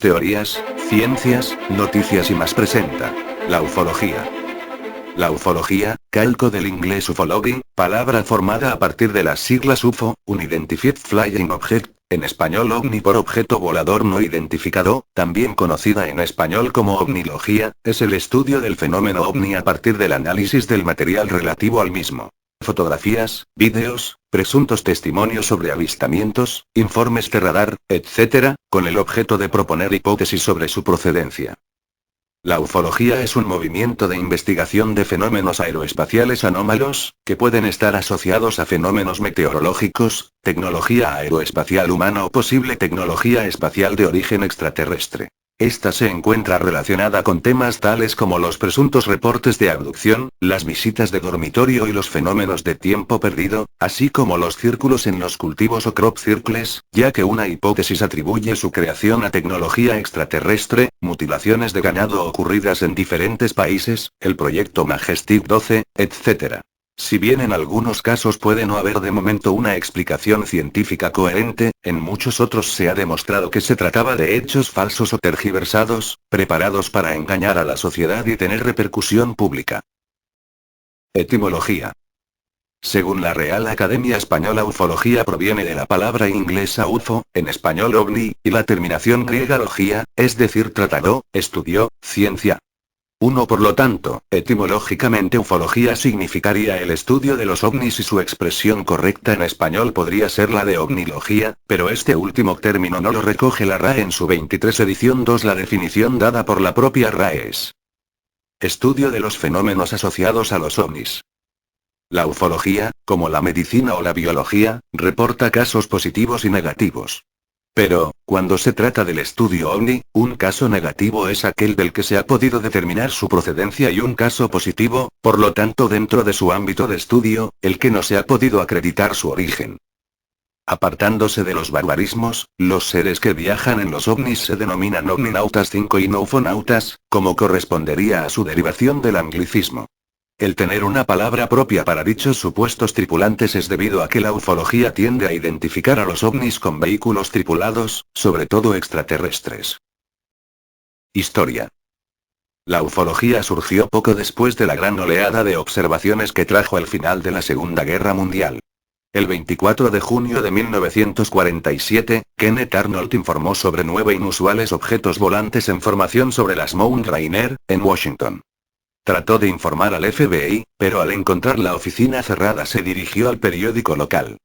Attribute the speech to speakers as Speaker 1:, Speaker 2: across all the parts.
Speaker 1: Teorías, ciencias, noticias y más presenta. La ufología. La ufología, calco del inglés ufology, palabra formada a partir de las siglas UFO, Unidentified Flying Object, en español ovni por objeto volador no identificado, también conocida en español como ovnilogía, es el estudio del fenómeno ovni a partir del análisis del material relativo al mismo. Fotografías, vídeos, presuntos testimonios sobre avistamientos, informes de radar, etc., con el objeto de proponer hipótesis sobre su procedencia. La ufología es un movimiento de investigación de fenómenos aeroespaciales anómalos, que pueden estar asociados a fenómenos meteorológicos, tecnología aeroespacial humana o posible tecnología espacial de origen extraterrestre. Esta se encuentra relacionada con temas tales como los presuntos reportes de abducción, las visitas de dormitorio y los fenómenos de tiempo perdido, así como los círculos en los cultivos o crop circles, ya que una hipótesis atribuye su creación a tecnología extraterrestre, mutilaciones de ganado ocurridas en diferentes países, el proyecto Majestic 12, etc. Si bien en algunos casos puede no haber de momento una explicación científica coherente, en muchos otros se ha demostrado que se trataba de hechos falsos o tergiversados, preparados para engañar a la sociedad y tener repercusión pública. Etimología. Según la Real Academia Española, ufología proviene de la palabra inglesa UFO, en español ovni, y la terminación griega logía, es decir tratado, estudio, ciencia. Por lo tanto, etimológicamente ufología significaría el estudio de los ovnis y su expresión correcta en español podría ser la de ovnilogía, pero este último término no lo recoge la RAE en su 23 edición 2. La definición dada por la propia RAE es: estudio de los fenómenos asociados a los ovnis. La ufología, como la medicina o la biología, reporta casos positivos y negativos. Pero, cuando se trata del estudio ovni, un caso negativo es aquel del que se ha podido determinar su procedencia y un caso positivo, por lo tanto dentro de su ámbito de estudio, el que no se ha podido acreditar su origen. Apartándose de los barbarismos, los seres que viajan en los ovnis se denominan ovninautas 5 y no ufonautas, como correspondería a su derivación del anglicismo. El tener una palabra propia para dichos supuestos tripulantes es debido a que la ufología tiende a identificar a los ovnis con vehículos tripulados, sobre todo extraterrestres. Historia. La ufología surgió poco después de la gran oleada de observaciones que trajo el final de la Segunda Guerra Mundial. El 24 de junio de 1947, Kenneth Arnold informó sobre 9 inusuales objetos volantes en formación sobre las Mount Rainier, en Washington. Trató de informar al FBI, pero al encontrar la oficina cerrada se dirigió al periódico local.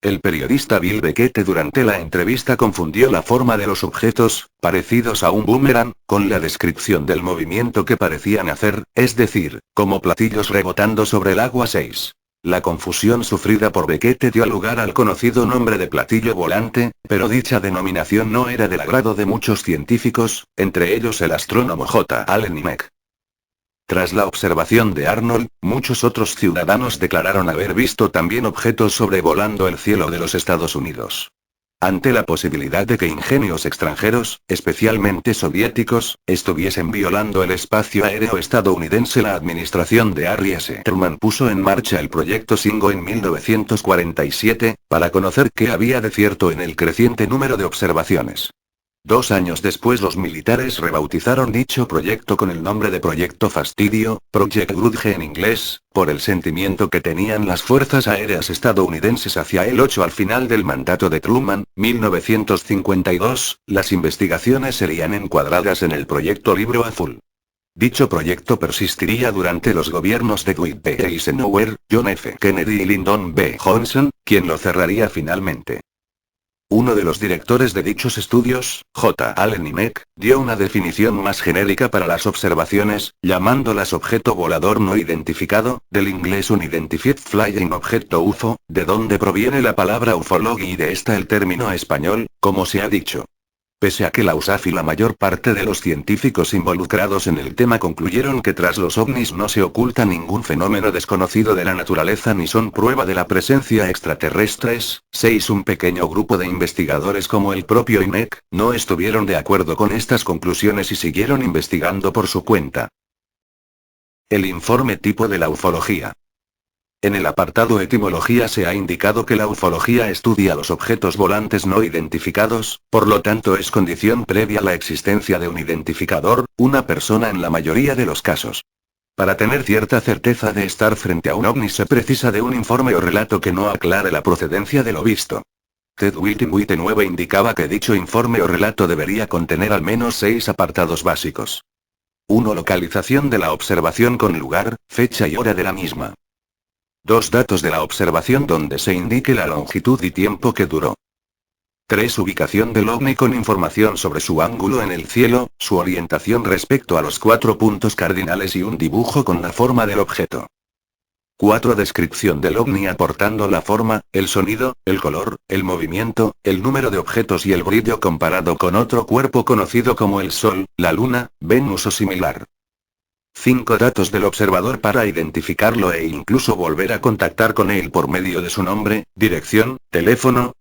Speaker 1: El periodista Bill Beckett durante la entrevista confundió la forma de los objetos, parecidos a un boomerang, con la descripción del movimiento que parecían hacer, es decir, como platillos rebotando sobre el agua 6. La confusión sufrida por Beckett dio lugar al conocido nombre de platillo volante, pero dicha denominación no era del agrado de muchos científicos, entre ellos el astrónomo J. Allen Hynek. Tras la observación de Arnold, muchos otros ciudadanos declararon haber visto también objetos sobrevolando el cielo de los Estados Unidos. Ante la posibilidad de que ingenios extranjeros, especialmente soviéticos, estuviesen violando el espacio aéreo estadounidense, la administración de Harry S. Truman puso en marcha el proyecto Shingo en 1947, para conocer qué había de cierto en el creciente número de observaciones. 2 años después los militares rebautizaron dicho proyecto con el nombre de Proyecto Fastidio, Project Grudge en inglés, por el sentimiento que tenían las fuerzas aéreas estadounidenses hacia el 8 al final del mandato de Truman, 1952, las investigaciones serían encuadradas en el Proyecto Libro Azul. Dicho proyecto persistiría durante los gobiernos de Dwight D. Eisenhower, John F. Kennedy y Lyndon B. Johnson, quien lo cerraría finalmente. Uno de los directores de dichos estudios, J. Allen Hynek, dio una definición más genérica para las observaciones, llamándolas objeto volador no identificado, del inglés Unidentified Flying Object o UFO, de donde proviene la palabra ufology y de esta el término español, como se ha dicho. Pese a que la USAF y la mayor parte de los científicos involucrados en el tema concluyeron que tras los ovnis no se oculta ningún fenómeno desconocido de la naturaleza ni son prueba de la presencia extraterrestres, un pequeño grupo de investigadores como el propio Hynek, no estuvieron de acuerdo con estas conclusiones y siguieron investigando por su cuenta. El informe tipo de la ufología. En el apartado Etimología se ha indicado que la ufología estudia los objetos volantes no identificados, por lo tanto es condición previa la existencia de un identificador, una persona en la mayoría de los casos. Para tener cierta certeza de estar frente a un ovni se precisa de un informe o relato que no aclare la procedencia de lo visto. Ted White 9 indicaba que dicho informe o relato debería contener al menos 6 apartados básicos. 1. Localización de la observación con lugar, fecha y hora de la misma. 2. Datos de la observación donde se indique la longitud y tiempo que duró. 3. Ubicación del ovni con información sobre su ángulo en el cielo, su orientación respecto a los 4 puntos cardinales y un dibujo con la forma del objeto. 4. Descripción del ovni aportando la forma, el sonido, el color, el movimiento, el número de objetos y el brillo comparado con otro cuerpo conocido como el Sol, la Luna, Venus o similar. 5. Datos del observador para identificarlo e incluso volver a contactar con él por medio de su nombre, dirección, teléfono.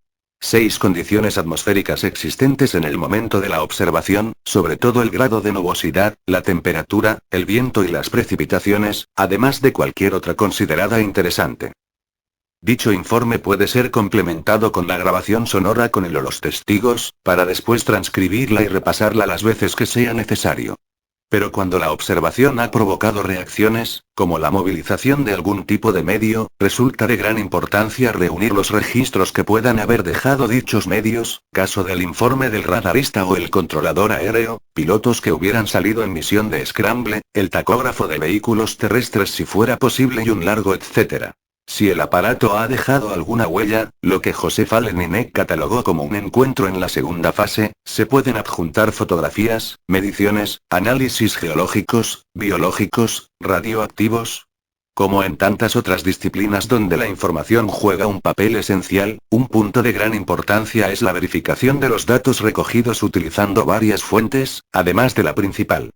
Speaker 1: 6. Condiciones atmosféricas existentes en el momento de la observación, sobre todo el grado de nubosidad, la temperatura, el viento y las precipitaciones, además de cualquier otra considerada interesante. Dicho informe puede ser complementado con la grabación sonora con el o los testigos, para después transcribirla y repasarla las veces que sea necesario. Pero cuando la observación ha provocado reacciones, como la movilización de algún tipo de medio, resulta de gran importancia reunir los registros que puedan haber dejado dichos medios, caso del informe del radarista o el controlador aéreo, pilotos que hubieran salido en misión de scramble, el tacógrafo de vehículos terrestres si fuera posible y un largo etcétera. Si el aparato ha dejado alguna huella, lo que José Faleninek catalogó como un encuentro en la segunda fase, se pueden adjuntar fotografías, mediciones, análisis geológicos, biológicos, radioactivos. Como en tantas otras disciplinas donde la información juega un papel esencial, un punto de gran importancia es la verificación de los datos recogidos utilizando varias fuentes, además de la principal.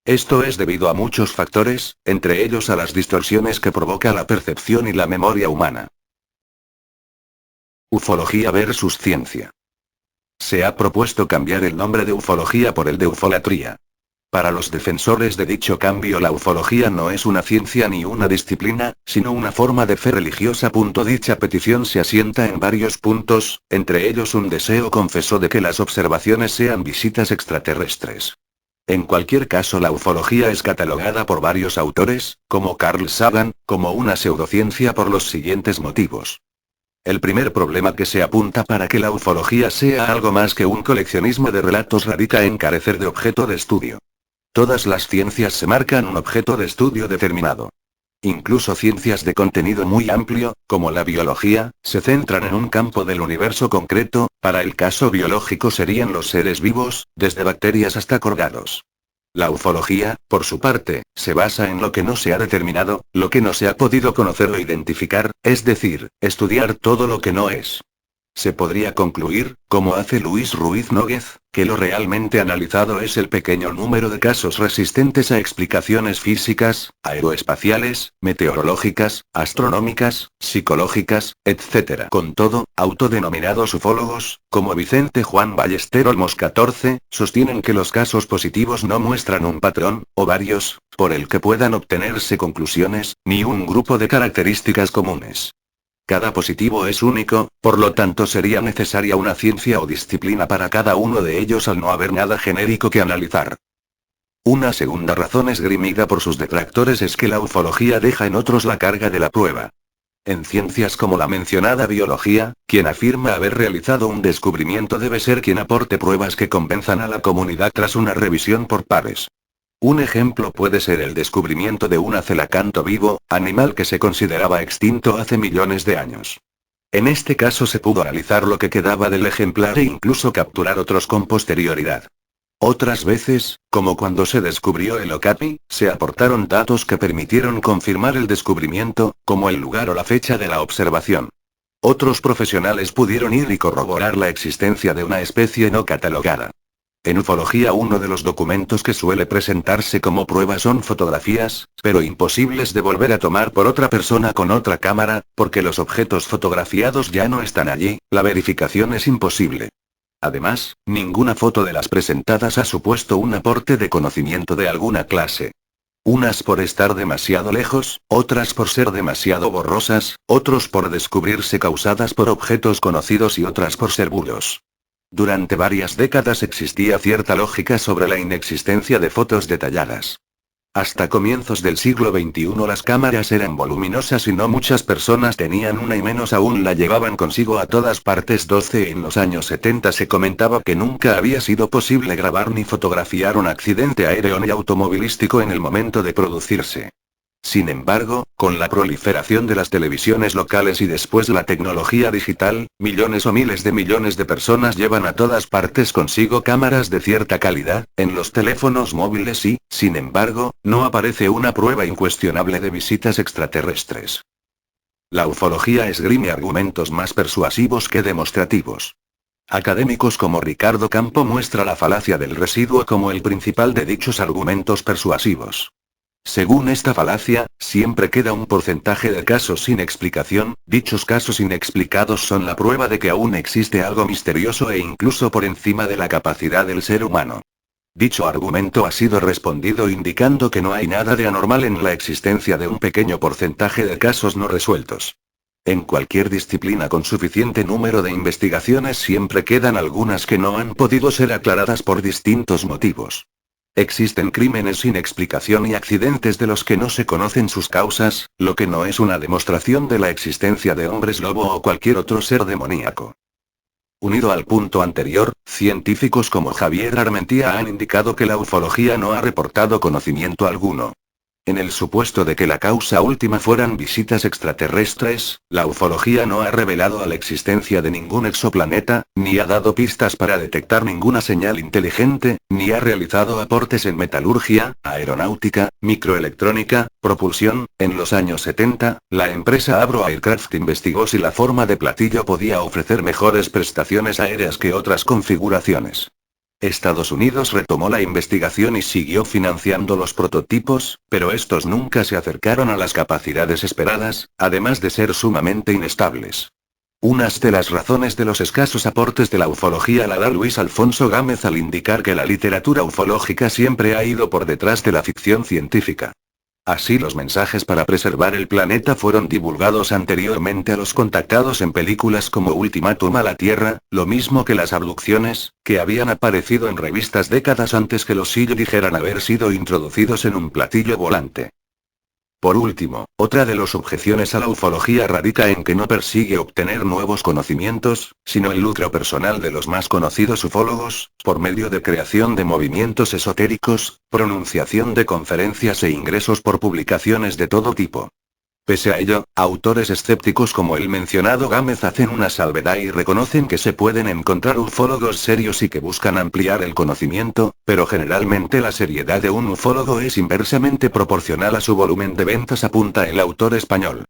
Speaker 1: Esto es debido a muchos factores, entre ellos a las distorsiones que provoca la percepción y la memoria humana. Ufología versus ciencia. Se ha propuesto cambiar el nombre de ufología por el de ufolatría. Para los defensores de dicho cambio, la ufología no es una ciencia ni una disciplina, sino una forma de fe religiosa. Dicha petición se asienta en varios puntos, entre ellos un deseo confeso de que las observaciones sean visitas extraterrestres. En cualquier caso, la ufología es catalogada por varios autores, como Carl Sagan, como una pseudociencia por los siguientes motivos. El primer problema que se apunta para que la ufología sea algo más que un coleccionismo de relatos radica en carecer de objeto de estudio. Todas las ciencias se marcan un objeto de estudio determinado. Incluso ciencias de contenido muy amplio, como la biología, se centran en un campo del universo concreto. Para el caso biológico serían los seres vivos, desde bacterias hasta corgados. La ufología, por su parte, se basa en lo que no se ha determinado, lo que no se ha podido conocer o identificar, es decir, estudiar todo lo que no es. Se podría concluir, como hace Luis Ruiz Nóguez, que lo realmente analizado es el pequeño número de casos resistentes a explicaciones físicas, aeroespaciales, meteorológicas, astronómicas, psicológicas, etc. Con todo, autodenominados ufólogos, como Vicente Juan Ballester Olmos 14, sostienen que los casos positivos no muestran un patrón, o varios, por el que puedan obtenerse conclusiones, ni un grupo de características comunes. Cada positivo es único, por lo tanto sería necesaria una ciencia o disciplina para cada uno de ellos al no haber nada genérico que analizar. Una segunda razón esgrimida por sus detractores es que la ufología deja en otros la carga de la prueba. En ciencias como la mencionada biología, quien afirma haber realizado un descubrimiento debe ser quien aporte pruebas que convenzan a la comunidad tras una revisión por pares. Un ejemplo puede ser el descubrimiento de un acelacanto vivo, animal que se consideraba extinto hace millones de años. En este caso se pudo analizar lo que quedaba del ejemplar e incluso capturar otros con posterioridad. Otras veces, como cuando se descubrió el okapi, se aportaron datos que permitieron confirmar el descubrimiento, como el lugar o la fecha de la observación. Otros profesionales pudieron ir y corroborar la existencia de una especie no catalogada. En ufología uno de los documentos que suele presentarse como prueba son fotografías, pero imposibles de volver a tomar por otra persona con otra cámara, porque los objetos fotografiados ya no están allí, la verificación es imposible. Además, ninguna foto de las presentadas ha supuesto un aporte de conocimiento de alguna clase. Unas por estar demasiado lejos, otras por ser demasiado borrosas, otros por descubrirse causadas por objetos conocidos y otras por ser bulos. Durante varias décadas existía cierta lógica sobre la inexistencia de fotos detalladas. Hasta comienzos del siglo XXI las cámaras eran voluminosas y no muchas personas tenían una y menos aún la llevaban consigo a todas partes. En los años 70 se comentaba que nunca había sido posible grabar ni fotografiar un accidente aéreo ni automovilístico en el momento de producirse. Sin embargo, con la proliferación de las televisiones locales y después la tecnología digital, millones o miles de millones de personas llevan a todas partes consigo cámaras de cierta calidad, en los teléfonos móviles y, sin embargo, no aparece una prueba incuestionable de visitas extraterrestres. La ufología esgrime argumentos más persuasivos que demostrativos. Académicos como Ricardo Campo muestra la falacia del residuo como el principal de dichos argumentos persuasivos. Según esta falacia, siempre queda un porcentaje de casos sin explicación. Dichos casos inexplicados son la prueba de que aún existe algo misterioso e incluso por encima de la capacidad del ser humano. Dicho argumento ha sido respondido indicando que no hay nada de anormal en la existencia de un pequeño porcentaje de casos no resueltos. En cualquier disciplina con suficiente número de investigaciones siempre quedan algunas que no han podido ser aclaradas por distintos motivos. Existen crímenes sin explicación y accidentes de los que no se conocen sus causas, lo que no es una demostración de la existencia de hombres lobo o cualquier otro ser demoníaco. Unido al punto anterior, científicos como Javier Armentía han indicado que la ufología no ha reportado conocimiento alguno. En el supuesto de que la causa última fueran visitas extraterrestres, la ufología no ha revelado la existencia de ningún exoplaneta, ni ha dado pistas para detectar ninguna señal inteligente, ni ha realizado aportes en metalurgia, aeronáutica, microelectrónica, propulsión. En los años 70, la empresa Avro Aircraft investigó si la forma de platillo podía ofrecer mejores prestaciones aéreas que otras configuraciones. Estados Unidos retomó la investigación y siguió financiando los prototipos, pero estos nunca se acercaron a las capacidades esperadas, además de ser sumamente inestables. Unas de las razones de los escasos aportes de la ufología la da Luis Alfonso Gámez al indicar que la literatura ufológica siempre ha ido por detrás de la ficción científica. Así los mensajes para preservar el planeta fueron divulgados anteriormente a los contactados en películas como Ultimátum a la Tierra, lo mismo que las abducciones, que habían aparecido en revistas décadas antes que los SEAL dijeran haber sido introducidos en un platillo volante. Por último, otra de las objeciones a la ufología radica en que no persigue obtener nuevos conocimientos, sino el lucro personal de los más conocidos ufólogos, por medio de creación de movimientos esotéricos, pronunciación de conferencias e ingresos por publicaciones de todo tipo. Pese a ello, autores escépticos como el mencionado Gámez hacen una salvedad y reconocen que se pueden encontrar ufólogos serios y que buscan ampliar el conocimiento, pero generalmente la seriedad de un ufólogo es inversamente proporcional a su volumen de ventas, apunta el autor español.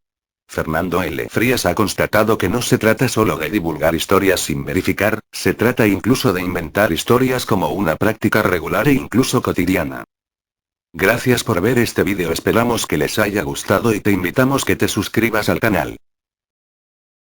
Speaker 1: Fernando L. Frías ha constatado que no se trata solo de divulgar historias sin verificar, se trata incluso de inventar historias como una práctica regular e incluso cotidiana. Gracias por ver este vídeo, esperamos que les haya gustado y te invitamos que te suscribas al canal.